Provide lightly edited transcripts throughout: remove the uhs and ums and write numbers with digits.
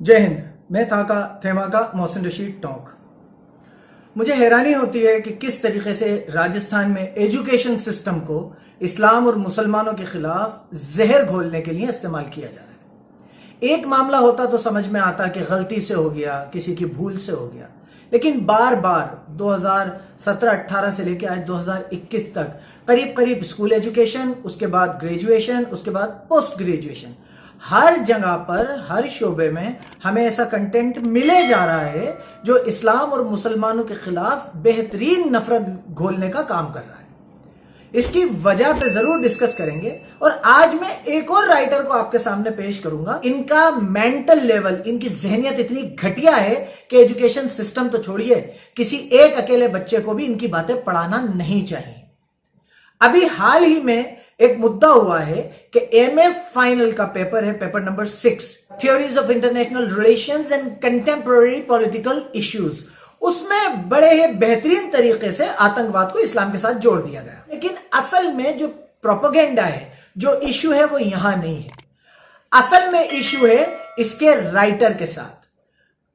जय हिंद। मैं थाका थेमाका मोहसिन रशीद टोंक। मुझे हैरानी होती है कि किस तरीके से राजस्थान में एजुकेशन सिस्टम को इस्लाम और मुसलमानों के खिलाफ जहर घोलने के लिए इस्तेमाल किया जा रहा है। एक मामला होता तो समझ में आता कि गलती से हो गया, किसी की भूल से हो गया, लेकिन बार बार 2017-18 से लेकर आज 2021 तक करीब करीब स्कूल एजुकेशन, उसके बाद ग्रेजुएशन, उसके बाद पोस्ट ग्रेजुएशन, हर जगह पर हर शोबे में हमें ऐसा कंटेंट मिले जा रहा है जो इस्लाम और मुसलमानों के खिलाफ बेहतरीन नफरत घोलने का काम कर रहा है। इसकी वजह पे जरूर डिस्कस करेंगे और आज मैं एक और राइटर को आपके सामने पेश करूंगा। इनका मेंटल लेवल, इनकी जहनियत इतनी घटिया है कि एजुकेशन सिस्टम तो छोड़िए, किसी एक अकेले बच्चे को भी इनकी बातें पढ़ाना नहीं चाहिए। अभी हाल ही में एक मुद्दा हुआ है कि एमए फाइनल का पेपर है, paper number 6, theories of international relations and contemporary political issues. उसमें बड़े ही बेहतरीन तरीके से आतंकवाद को इस्लाम के साथ जोड़ दिया गया, लेकिन असल में जो प्रोपेगेंडा है, जो इश्यू है, वो यहां नहीं है। असल में इश्यू है इसके राइटर के साथ।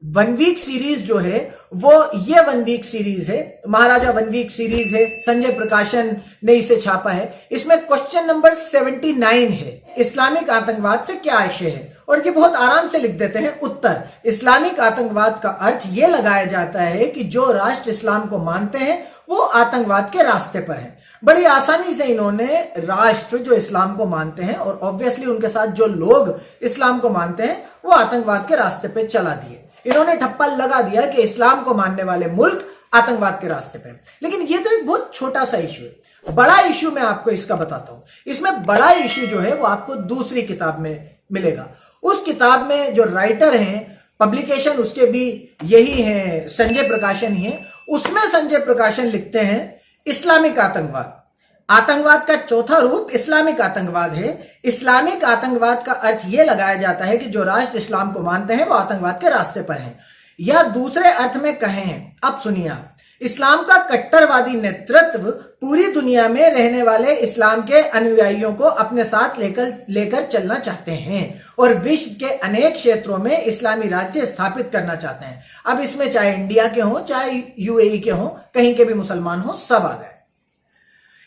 1 वीक सीरीज जो है वो ये 1 वीक सीरीज है, महाराजा 1 वीक सीरीज है, संजय प्रकाशन ने इसे छापा है। इसमें क्वेश्चन नंबर 79 है, इस्लामिक आतंकवाद से क्या आशय है, और ये बहुत आराम से लिख देते हैं उत्तर। इस्लामिक आतंकवाद का अर्थ ये लगाया जाता है कि जो राष्ट्र इस्लाम को मानते हैं वो आतंकवाद के रास्ते पर है। बड़ी आसानी से इन्होंने राष्ट्र जो इस्लाम को मानते हैं और ऑब्वियसली उनके साथ जो लोग इस्लाम को मानते हैं वो आतंकवाद के रास्ते पे चला दिए। इन्होंने ठप्पा लगा दिया कि इस्लाम को मानने वाले मुल्क आतंकवाद के रास्ते पे। लेकिन ये तो एक बहुत छोटा सा इश्यू है। बड़ा इश्यू मैं आपको इसका बताता हूं। इसमें बड़ा इश्यू जो है वो आपको दूसरी किताब में मिलेगा। उस किताब में जो राइटर हैं, पब्लिकेशन उसके भी यही है, संजय प्रकाशन ही है। उसमें संजय प्रकाशन लिखते हैं इस्लामिक आतंकवाद, आतंकवाद का चौथा रूप इस्लामिक आतंकवाद है। इस्लामिक आतंकवाद का अर्थ यह लगाया जाता है कि जो राष्ट्र इस्लाम को मानते हैं वो आतंकवाद के रास्ते पर हैं, या दूसरे अर्थ में कहें, अब सुनिए आप, इस्लाम का कट्टरवादी नेतृत्व पूरी दुनिया में रहने वाले इस्लाम के अनुयायियों को अपने साथ लेकर चलना चाहते हैं और विश्व के अनेक क्षेत्रों में इस्लामी राज्य स्थापित करना चाहते हैं। अब इसमें चाहे इंडिया के हों, चाहे यूएई के हों, कहीं के भी मुसलमान हों, सब आ गए।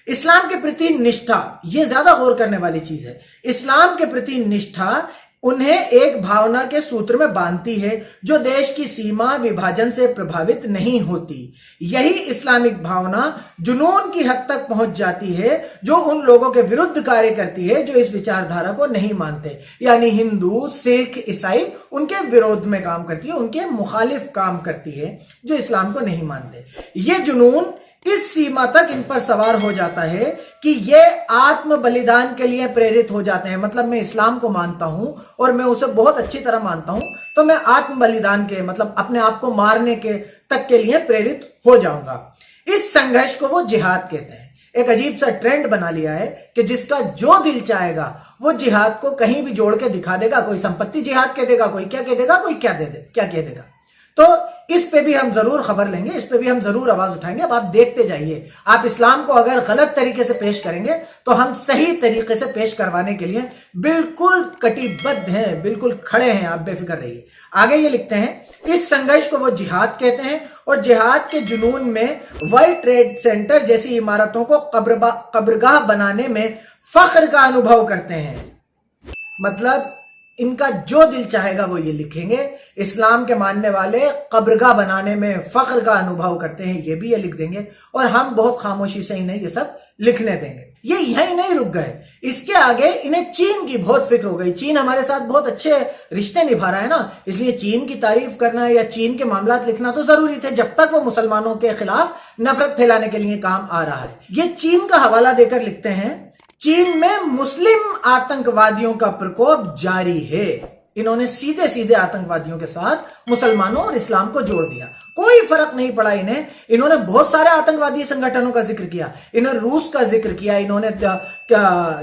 इस्लाम के प्रति निष्ठा, यह ज्यादा गौर करने वाली चीज है। इस्लाम के प्रति निष्ठा उन्हें एक भावना के सूत्र में बांधती है जो देश की सीमा विभाजन से प्रभावित नहीं होती। यही इस्लामिक भावना जुनून की हद तक पहुंच जाती है जो उन लोगों के विरुद्ध कार्य करती है जो इस विचारधारा को नहीं मानते, यानी हिंदू, सिख, ईसाई उनके विरोध में काम करती है, उनके मुखालिफ काम करती है जो इस्लाम को नहीं मानते। ये जुनून इस सीमा तक इन पर सवार हो जाता है कि ये आत्म बलिदान के लिए प्रेरित हो जाते हैं। मतलब मैं इस्लाम को मानता हूं और मैं उसे बहुत अच्छी तरह मानता हूं, तो मैं आत्म बलिदान के, मतलब अपने आप को मारने के तक के लिए प्रेरित हो जाऊंगा। इस संघर्ष को वो जिहाद कहते हैं। एक अजीब सा ट्रेंड बना लिया है कि जिसका जो दिल चाहेगा वो जिहाद को कहीं भी जोड़ के दिखा देगा। कोई संपत्ति जिहाद कह देगा, कोई क्या कह देगा, कोई क्या कह देगा। तो इस पे भी हम जरूर खबर लेंगे, इस पे भी हम जरूर आवाज उठाएंगे। अब आप देखते जाइए, आप इस्लाम को अगर गलत तरीके से पेश करेंगे तो हम सही तरीके से पेश करवाने के लिए बिल्कुल कटिबद्ध हैं, बिल्कुल खड़े हैं, आप बेफिक्र रहिए। आगे ये लिखते हैं, इस संघर्ष को वो जिहाद कहते हैं और जिहाद के जुनून में वर्ल्ड ट्रेड सेंटर जैसी इमारतों को कब्रगाह बनाने में फख्र का अनुभव करते हैं। मतलब इनका जो दिल चाहेगा वो ये लिखेंगे। इस्लाम के मानने वाले कब्रगाह बनाने में फख्र का अनुभव करते हैं, ये भी ये लिख देंगे, और हम बहुत खामोशी से इन्हें ये सब लिखने देंगे। ये यहीं नहीं रुक गए, इसके आगे इन्हें चीन की बहुत फिक्र हो गई। चीन हमारे साथ बहुत अच्छे रिश्ते निभा रहा है ना, इसलिए चीन की तारीफ करना या चीन के मामला लिखना तो जरूरी थे जब तक वो मुसलमानों के खिलाफ नफरत फैलाने के लिए काम आ रहा है। ये चीन का हवाला देकर लिखते हैं, चीन में मुस्लिम आतंकवादियों का प्रकोप जारी है। इन्होंने सीधे सीधे आतंकवादियों के साथ मुसलमानों और इस्लाम को जोड़ दिया। कोई फर्क नहीं पड़ा इन्हें। इन्होंने बहुत सारे आतंकवादी संगठनों का जिक्र किया, इन्होंने रूस का जिक्र किया, इन्होंने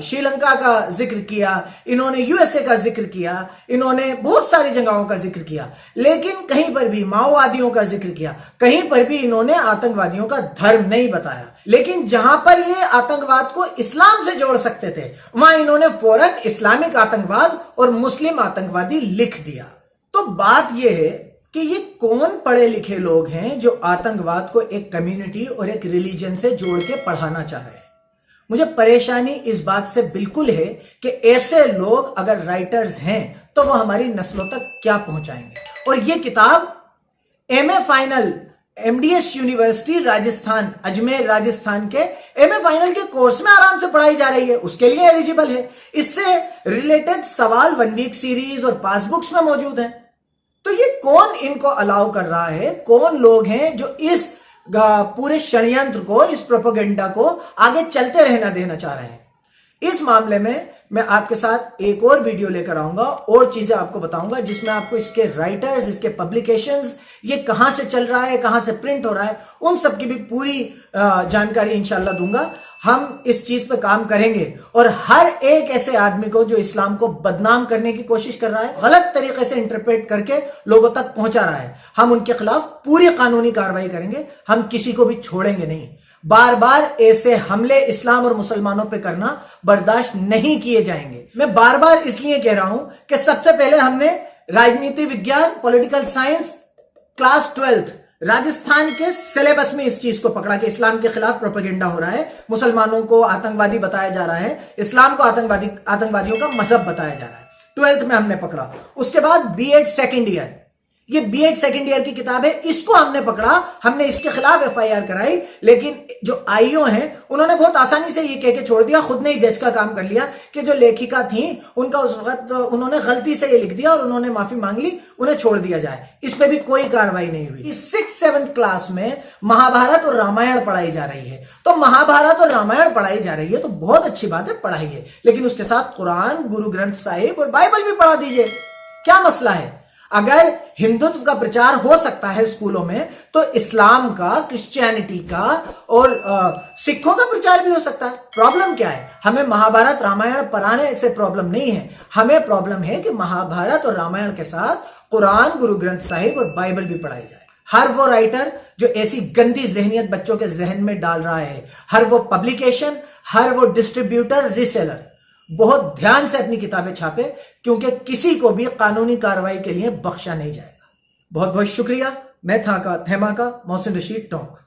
श्रीलंका का जिक्र किया, इन्होंने यूएसए का जिक्र किया, इन्होंने बहुत सारी जगहों का जिक्र किया, लेकिन कहीं पर भी माओवादियों का जिक्र किया, कहीं पर भी इन्होंने आतंकवादियों का धर्म नहीं बताया। लेकिन जहां पर ये आतंकवाद को इस्लाम से जोड़ सकते थे वहां इन्होंने फौरन इस्लामिक आतंकवाद और मुस्लिम आतंकवादी लिख दिया। तो बात यह है कि ये कौन पढ़े लिखे लोग हैं जो आतंकवाद को एक कम्युनिटी और एक रिलीजन से जोड़ के पढ़ाना चाह रहे हैं। मुझे परेशानी इस बात से बिल्कुल है कि ऐसे लोग अगर राइटर्स हैं तो वो हमारी नस्लों तक क्या पहुंचाएंगे। और ये किताब MA final MDS university Rajasthan, Ajmer Rajasthan के एमए फाइनल के कोर्स में आराम से पढ़ाई जा रही है, उसके लिए एलिजिबल है। इससे रिलेटेड सवाल 1 वीक सीरीज और पासबुक्स में मौजूद हैं। तो ये कौन इनको अलाउ कर रहा है, कौन लोग हैं जो इस पूरे षड्यंत्र को, इस प्रोपेगेंडा को आगे चलते रहना देना चाह रहे हैं। इस मामले में मैं आपके साथ एक और वीडियो लेकर आऊंगा और चीजें आपको बताऊंगा जिसमें आपको इसके राइटर्स, इसके पब्लिकेशंस, ये कहां से चल रहा है, कहां से प्रिंट हो रहा है, उन सब की भी पूरी जानकारी इंशाल्लाह दूंगा। हम इस चीज पे काम करेंगे और हर एक ऐसे आदमी को जो इस्लाम को बदनाम करने की कोशिश कर रहा है, गलत तरीके से इंटरप्रेट करके लोगों तक पहुंचा रहा है, हम उनके खिलाफ पूरी कानूनी कार्रवाई करेंगे। हम किसी को भी छोड़ेंगे नहीं। बार बार ऐसे हमले इस्लाम और मुसलमानों पे करना बर्दाश्त नहीं किए जाएंगे। मैं बार बार इसलिए कह रहा हूं कि सबसे पहले हमने राजनीति विज्ञान, political science class 12th Rajasthan के सिलेबस में इस चीज को पकड़ा कि इस्लाम के खिलाफ प्रोपेगेंडा हो रहा है, मुसलमानों को आतंकवादी बताया जा रहा है, इस्लाम को आतंकवादियों का मजहब बताया जा रहा है। 12th में हमने पकड़ा। उसके बाद बीएड सेकेंड ईयर, ये बीएड सेकेंड ईयर की किताब है, इसको हमने पकड़ा, हमने इसके खिलाफ एफआईआर कराई। लेकिन जो आईओ हैं उन्होंने बहुत आसानी से ये कह के छोड़ दिया, खुद ने ही जज का काम कर लिया कि जो लेखिका थी उनका उस वक्त उन्होंने गलती से ये लिख दिया और उन्होंने माफी मांग ली, उन्हें छोड़ दिया जाए। इस पे भी कोई कार्रवाई नहीं हुई। 6th-7th क्लास में महाभारत और रामायण पढ़ाई जा रही है, तो महाभारत और रामायण पढ़ाई जा रही है तो बहुत अच्छी बात है, पढ़ाइए, लेकिन उसके साथ कुरान, गुरु ग्रंथ साहिब और बाइबल भी पढ़ा दीजिए। क्या मसला है? अगर हिंदुत्व का प्रचार हो सकता है स्कूलों में तो इस्लाम का, क्रिश्चियनिटी का और सिखों का प्रचार भी हो सकता है। प्रॉब्लम क्या है? हमें महाभारत रामायण पढ़ाने से प्रॉब्लम नहीं है, हमें प्रॉब्लम है कि महाभारत और रामायण के साथ कुरान, गुरु ग्रंथ साहिब और बाइबल भी पढ़ाई जाए। हर वो राइटर जो ऐसी गंदी जहनियत बच्चों के जहन में डाल रहा है, हर वो पब्लिकेशन, हर वो डिस्ट्रीब्यूटर, रीसेलर बहुत ध्यान से अपनी किताबें छापे, क्योंकि किसी को भी कानूनी कार्रवाई के लिए बख्शा नहीं जाएगा। बहुत बहुत शुक्रिया। मैं था का थैमा का मोहसिन रशीद टोंक।